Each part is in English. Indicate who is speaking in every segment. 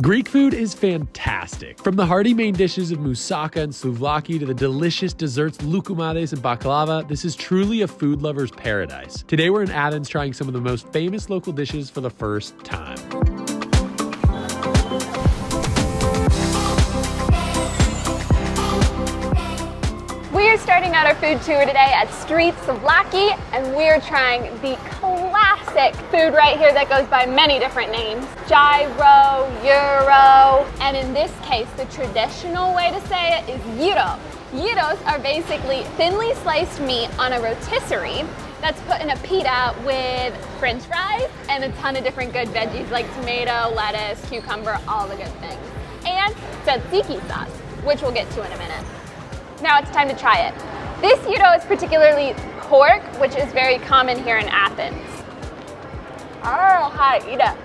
Speaker 1: Greek food is fantastic. From the hearty main dishes of moussaka and souvlaki to the delicious desserts Lukumades and Baklava, this is truly a food lover's paradise. Today we're in Athens trying some of the most famous local dishes for the first time.
Speaker 2: We're starting out our food tour today at Street Souvlaki, and we're trying the classic food right here that goes by many different names. Gyro, Euro, and in this case, the traditional way to say it is gyro. Gyros are basically thinly sliced meat on a rotisserie that's put in a pita with french fries and a ton of different good veggies like tomato, lettuce, cucumber, all the good things. And tzatziki sauce, which we'll get to in a minute. Now it's time to try it. This gyro is particularly pork, which is very common here in Athens. I don't know how to eat it.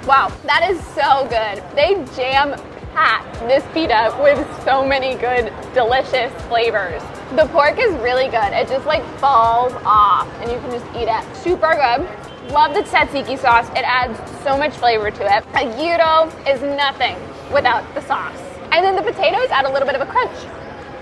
Speaker 2: Wow, that is so good. They jam-pack this pita with so many good, delicious flavors. The pork is really good. It just like falls off and you can just eat it. Super good. Love the tzatziki sauce. It adds so much flavor to it. A gyro is nothing without the sauce. And then the potatoes add a little bit of a crunch.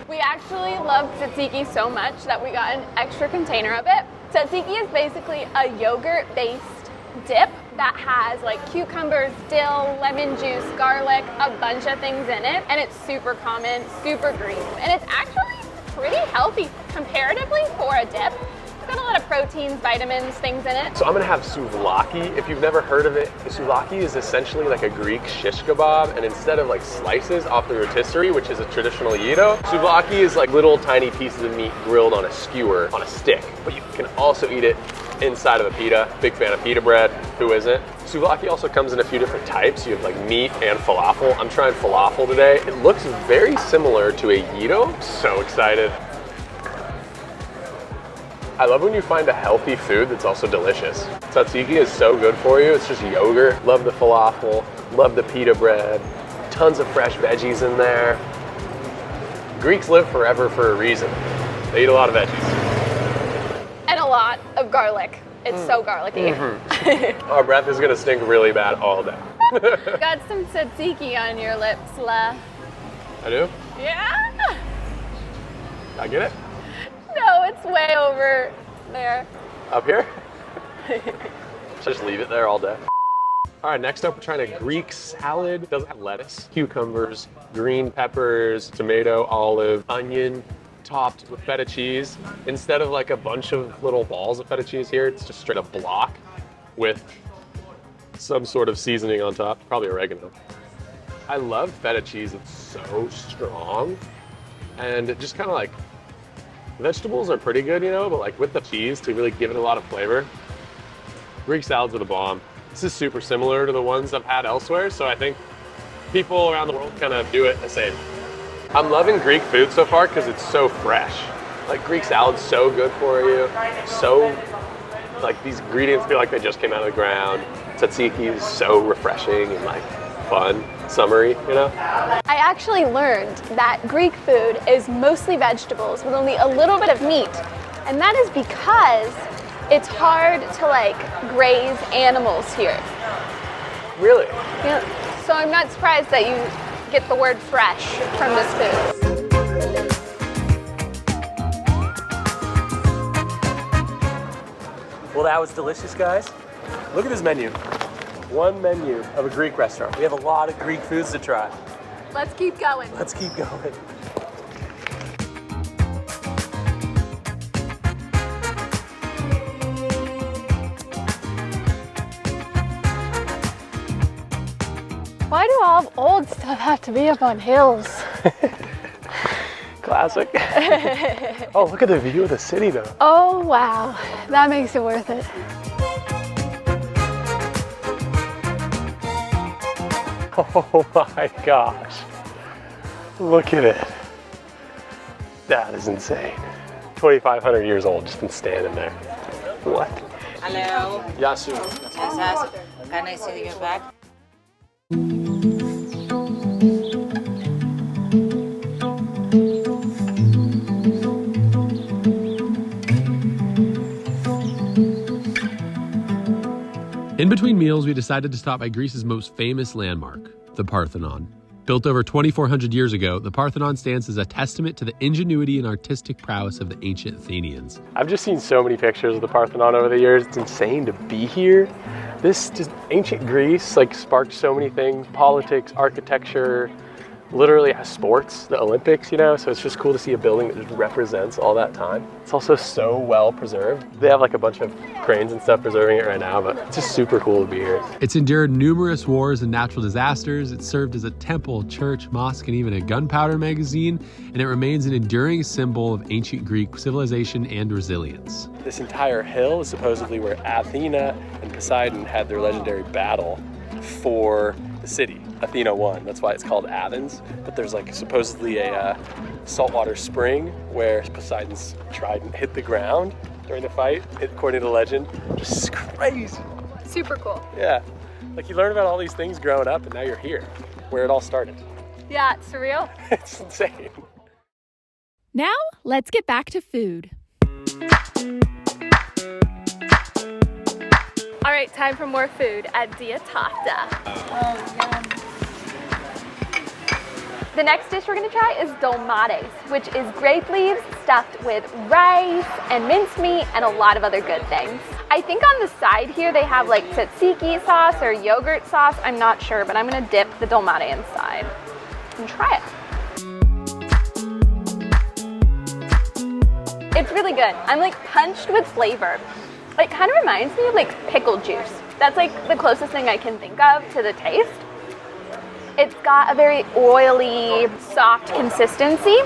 Speaker 2: We actually love tzatziki so much that we got an extra container of it. Tzatziki is basically a yogurt-based dip that has like cucumbers, dill, lemon juice, garlic, a bunch of things in it. And it's super common, super green. And it's actually pretty healthy comparatively for a dip. It's got a lot of proteins, vitamins, things in it.
Speaker 3: So I'm gonna have souvlaki. If you've never heard of it, the souvlaki is essentially like a Greek shish kebab, and instead of like slices off the rotisserie, which is a traditional gyro, souvlaki is like little tiny pieces of meat grilled on a skewer on a stick. But you can also eat it inside of a pita. Big fan of pita bread, who isn't? Souvlaki also comes in a few different types. You have like meat and falafel. I'm trying falafel today. It looks very similar to a gyro. So excited. I love when you find a healthy food that's also delicious. Tzatziki is so good for you. It's just yogurt. Love the falafel, love the pita bread, tons of fresh veggies in there. Greeks live forever for a reason. They eat a lot of veggies.
Speaker 2: And a lot of garlic. It's so garlicky.
Speaker 3: Our breath is gonna stink really bad all day.
Speaker 2: Got some tzatziki on your lips, La.
Speaker 3: I do?
Speaker 2: Yeah?
Speaker 3: I get it?
Speaker 2: No, it's way over there.
Speaker 3: Up here? Just leave it there all day. All right, next up we're trying a Greek salad. It doesn't have lettuce, cucumbers, green peppers, tomato, olive, onion, topped with feta cheese. Instead of like a bunch of little balls of feta cheese here, it's just straight up block with some sort of seasoning on top, probably oregano. I love feta cheese. It's so strong, and it just kind of like, vegetables are pretty good, you know, but like with the cheese to really give it a lot of flavor. Greek salads are the bomb. This is super similar to the ones I've had elsewhere, so I think people around the world kind of do it the same. I'm loving Greek food so far because it's so fresh. Like Greek salad's so good for you. So, like these ingredients feel like they just came out of the ground. Tzatziki is so refreshing and like fun, summery, you know?
Speaker 2: I actually learned that Greek food is mostly vegetables with only a little bit of meat. And that is because it's hard to like graze animals here.
Speaker 3: Really?
Speaker 2: Yeah. So I'm not surprised that you get the word fresh from this food.
Speaker 3: Well, that was delicious, guys. Look at this menu. One menu of a Greek restaurant. We have a lot of Greek foods to try.
Speaker 2: Let's keep going.
Speaker 3: Let's keep going.
Speaker 2: Why do all old stuff have to be up on hills?
Speaker 3: Classic. Oh, look at the view of the city though.
Speaker 2: Oh wow, that makes it worth it.
Speaker 3: Oh my gosh. Look at it. That is insane. 2,500 years old, just been standing there. What?
Speaker 4: Hello.
Speaker 3: Yasu.
Speaker 4: Yes. Can I see your bag?
Speaker 1: In between meals, we decided to stop by Greece's most famous landmark, the Parthenon. Built over 2,400 years ago, the Parthenon stands as a testament to the ingenuity and artistic prowess of the ancient Athenians.
Speaker 3: I've just seen so many pictures of the Parthenon over the years. It's insane to be here. This just ancient Greece like sparked so many things, politics, architecture, literally has sports, the Olympics, you know, so it's just cool to see a building that just represents all that time. It's also so well preserved. They have like a bunch of cranes and stuff preserving it right now, but it's just super cool to be here.
Speaker 1: It's endured numerous wars and natural disasters. It served as a temple, church, mosque, and even a gunpowder magazine, and it remains an enduring symbol of ancient Greek civilization and resilience.
Speaker 3: This entire hill is supposedly where Athena and Poseidon had their legendary battle for the city. Athena won, that's why it's called Athens. But there's like supposedly a saltwater spring where Poseidon's trident hit the ground during the fight, according to legend. Just crazy.
Speaker 2: Super cool.
Speaker 3: Yeah, like you learn about all these things growing up and now you're here, where it all started.
Speaker 2: Yeah, it's surreal.
Speaker 3: It's insane.
Speaker 5: Now, let's get back to food.
Speaker 2: All right, time for more food at Diatafta.
Speaker 4: Oh, yum.
Speaker 2: The next dish we're gonna try is dolmades, which is grape leaves stuffed with rice and mincemeat and a lot of other good things. I think on the side here they have like tzatziki sauce or yogurt sauce. I'm not sure, but I'm gonna dip the dolmade inside and try it. It's really good. I'm like punched with flavor. It kind of reminds me of like pickle juice. That's like the closest thing I can think of to the taste. It's got a very oily, soft consistency,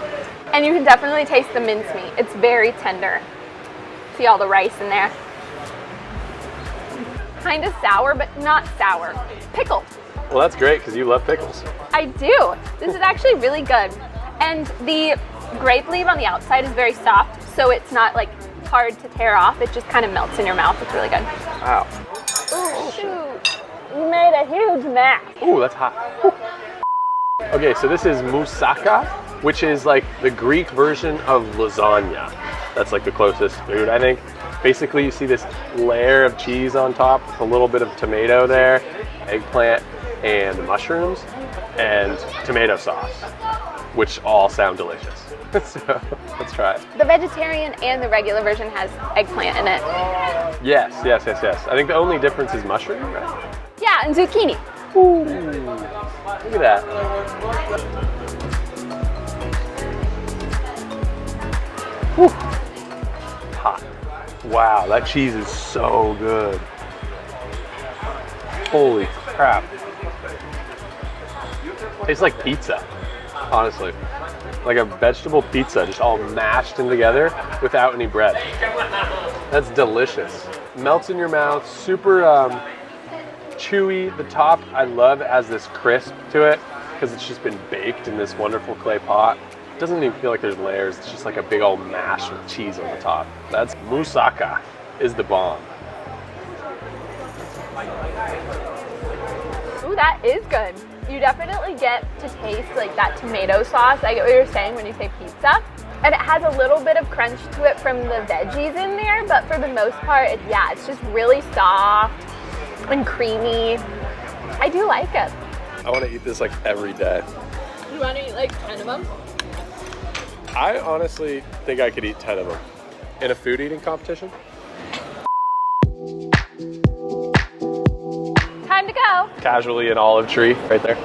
Speaker 2: and you can definitely taste the mincemeat. It's very tender. See all the rice in there. Kind of sour, but not sour. Pickled.
Speaker 3: Well, that's great because you love pickles.
Speaker 2: I do. This is actually really good. And the grape leaf on the outside is very soft, so it's not like hard to tear off. It just kind of melts in your mouth. It's really good.
Speaker 3: Wow.
Speaker 2: Ooh, shoot. You made a huge mess.
Speaker 3: Ooh, that's hot. Ooh. Okay, so this is moussaka, which is like the Greek version of lasagna. That's like the closest food, I think. Basically, you see this layer of cheese on top with a little bit of tomato there, eggplant, and mushrooms, and tomato sauce, which all sound delicious. So let's try it.
Speaker 2: The vegetarian and the regular version has eggplant in it.
Speaker 3: Yes. I think the only difference is mushroom, right?
Speaker 2: Yeah, and zucchini.
Speaker 3: Ooh, look at that. Whew. Hot. Wow, that cheese is so good. Holy crap. Tastes like pizza, honestly. Like a vegetable pizza, just all mashed in together without any bread. That's delicious. Melts in your mouth, super chewy. The top, I love, has this crisp to it because it's just been baked in this wonderful clay pot. It doesn't even feel like there's layers. It's just like a big old mash with cheese on the top. That's moussaka, is the bomb.
Speaker 2: Ooh, that is good. You definitely get to taste like that tomato sauce. I get what you're saying when you say pizza. And it has a little bit of crunch to it from the veggies in there, but for the most part, it's just really soft and creamy. I do like it.
Speaker 3: I want to eat this like every day.
Speaker 2: You want to eat like 10 of them?
Speaker 3: I honestly think I could eat 10 of them. In a food eating competition?
Speaker 2: Time to go.
Speaker 3: Casually an olive tree right there.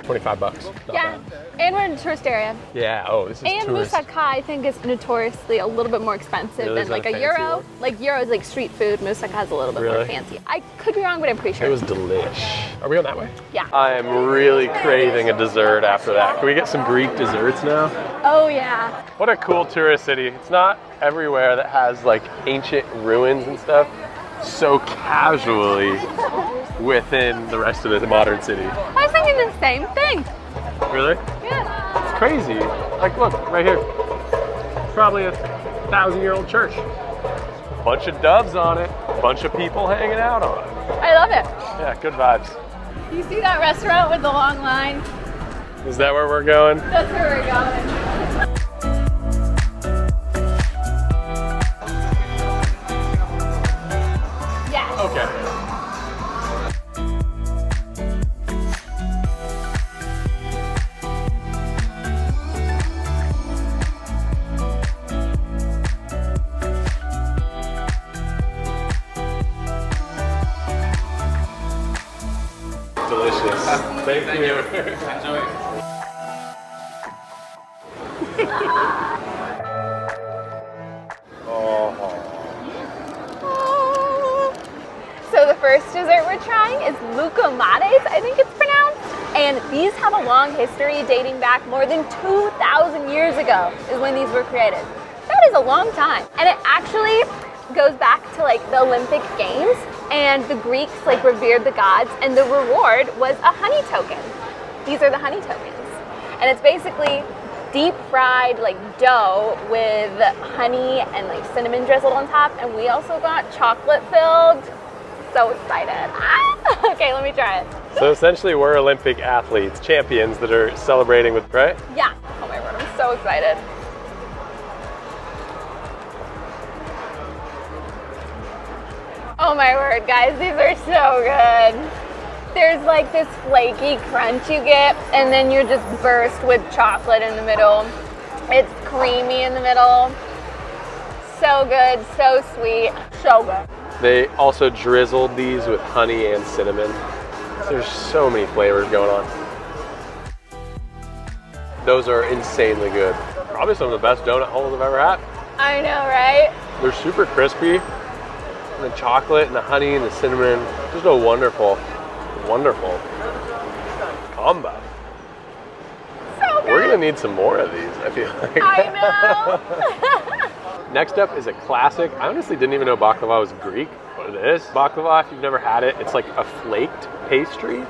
Speaker 3: 25 bucks. Not
Speaker 2: Yeah,
Speaker 3: bad.
Speaker 2: and we're in a tourist area.
Speaker 3: Yeah, oh, this is
Speaker 2: And
Speaker 3: tourist.
Speaker 2: moussaka, I think, is notoriously a little bit more expensive
Speaker 3: Really?
Speaker 2: than
Speaker 3: Is that
Speaker 2: like
Speaker 3: a
Speaker 2: a
Speaker 3: fancy
Speaker 2: gyro.
Speaker 3: one?
Speaker 2: Like gyro is like street food. Moussaka is a little bit more
Speaker 3: Really?
Speaker 2: fancy. I could be wrong, but I'm pretty sure.
Speaker 3: It was delish. Are we on that way?
Speaker 2: Yeah.
Speaker 3: I am really craving a dessert after that. Can we get some Greek desserts now?
Speaker 2: Oh yeah.
Speaker 3: What a cool tourist city. It's not everywhere that has like ancient ruins and stuff so casually within the rest of the modern city.
Speaker 2: I was thinking the same thing.
Speaker 3: Really?
Speaker 2: Yeah.
Speaker 3: It's crazy. Like, look, right here. Probably a 1,000-year-old church. Bunch of doves on it. Bunch of people hanging out on it.
Speaker 2: I love it.
Speaker 3: Yeah, good vibes.
Speaker 2: You see that restaurant with the long line?
Speaker 3: Is that where we're going?
Speaker 2: That's where we're going. Yeah.
Speaker 3: Okay. delicious. Thank you.
Speaker 6: Enjoy.
Speaker 2: So the first dessert we're trying is Lukumades, I think it's pronounced. And these have a long history dating back more than 2,000 years ago is when these were created. That is a long time. And it actually goes back to like the Olympic Games, and the Greeks like revered the gods, and the reward was a honey token. These are the honey tokens. And it's basically deep fried like dough with honey and like cinnamon drizzled on top, and we also got chocolate filled. So excited. Ah! Okay, let me try it.
Speaker 3: So essentially we're Olympic athletes, champions that are celebrating with, right?
Speaker 2: Yeah. Oh my word, I'm so excited. Oh my word, guys, these are so good. There's like this flaky crunch you get, and then you're just burst with chocolate in the middle. It's creamy in the middle. So good, so sweet, so good.
Speaker 3: They also drizzled these with honey and cinnamon. There's so many flavors going on. Those are insanely good. Probably some of the best donut holes I've ever had.
Speaker 2: I know, right?
Speaker 3: They're super crispy. And the chocolate and the honey and the cinnamon, just a wonderful, wonderful combo.
Speaker 2: So good.
Speaker 3: We're gonna need some more of these, I feel like.
Speaker 2: I know.
Speaker 3: Next up is a classic. I honestly didn't even know baklava was Greek, but it is. Baklava, if you've never had it, it's like a flaked pastry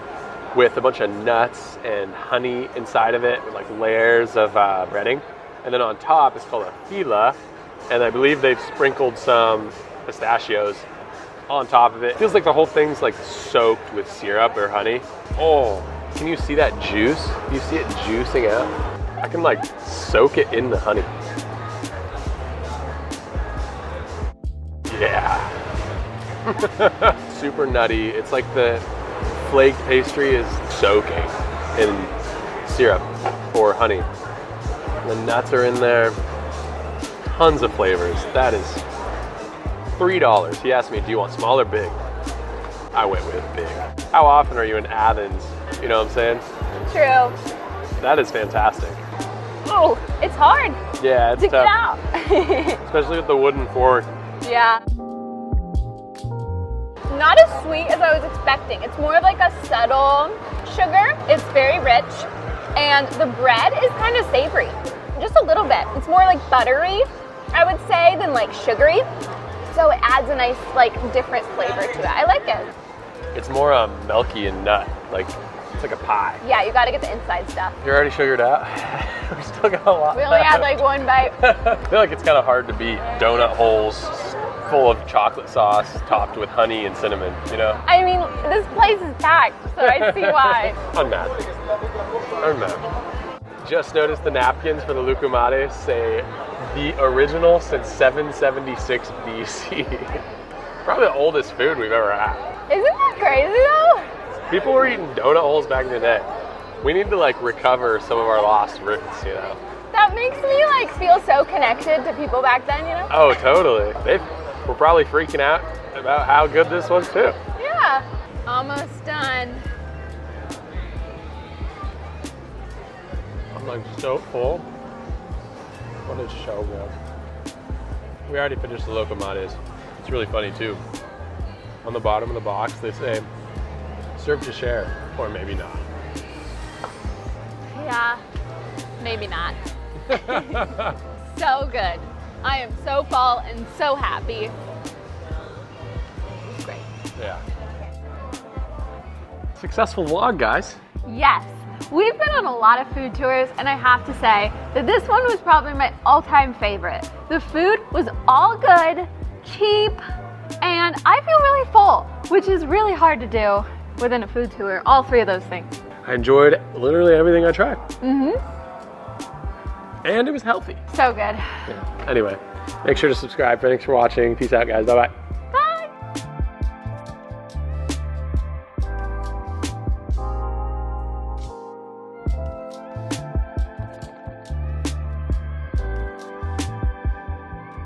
Speaker 3: with a bunch of nuts and honey inside of it with like layers of breading. And then on top, it's called a fila. And I believe they've sprinkled some pistachios on top of it. Feels like the whole thing's like soaked with syrup or honey. Oh, can you see that juice? You see it juicing out? I can like soak it in the honey. Yeah. Super nutty. It's like the flaked pastry is soaking in syrup or honey. The nuts are in there. Tons of flavors. That is $3. He asked me, do you want small or big? I went with big. How often are you in Athens? You know what I'm saying?
Speaker 2: True.
Speaker 3: That is fantastic.
Speaker 2: Oh, it's hard
Speaker 3: Yeah, it's
Speaker 2: to get
Speaker 3: tough.
Speaker 2: out.
Speaker 3: Especially with the wooden fork.
Speaker 2: Yeah. Not as sweet as I was expecting. It's more of like a subtle sugar. It's very rich. And the bread is kind of savory. Just a little bit. It's more like buttery, I would say, than like sugary. So it adds a nice, like, different flavor to it. I like it.
Speaker 3: It's more milky and nut. Like, it's like a pie.
Speaker 2: Yeah, you gotta get the inside stuff.
Speaker 3: You're already sugared out? We still got a lot.
Speaker 2: We only had like one bite.
Speaker 3: I feel like it's kind of hard to beat donut holes full of chocolate sauce topped with honey and cinnamon, you know?
Speaker 2: I mean, this place is packed, so I see why.
Speaker 3: Unmatched. Unmatched. Just noticed the napkins for the Lukumades say the original since 776 BC. Probably the oldest food we've ever had.
Speaker 2: Isn't that crazy though?
Speaker 3: People were eating donut holes back in the day. We need to like recover some of our lost roots, you know?
Speaker 2: That makes me like feel so connected to people back then, you know?
Speaker 3: Oh, totally. They were probably freaking out about how good this was too.
Speaker 2: Yeah. Almost done.
Speaker 3: I'm like so full. What is so good. We already finished the Lukumades. It's really funny too. On the bottom of the box they say, serve to share, or maybe not.
Speaker 2: Yeah, maybe not. So good. I am so full and so happy. It's great.
Speaker 3: Yeah. Successful vlog, guys.
Speaker 2: Yes, we've been on a lot of food tours, and I have to say that this one was probably my all-time favorite. The food was all good, cheap, and I feel really full, which is really hard to do within a food tour, all three of those things.
Speaker 3: I enjoyed literally everything I tried. And it was healthy.
Speaker 2: So good.
Speaker 3: Yeah. Anyway, make sure to subscribe. Thanks for watching. Peace out, guys. Bye-bye.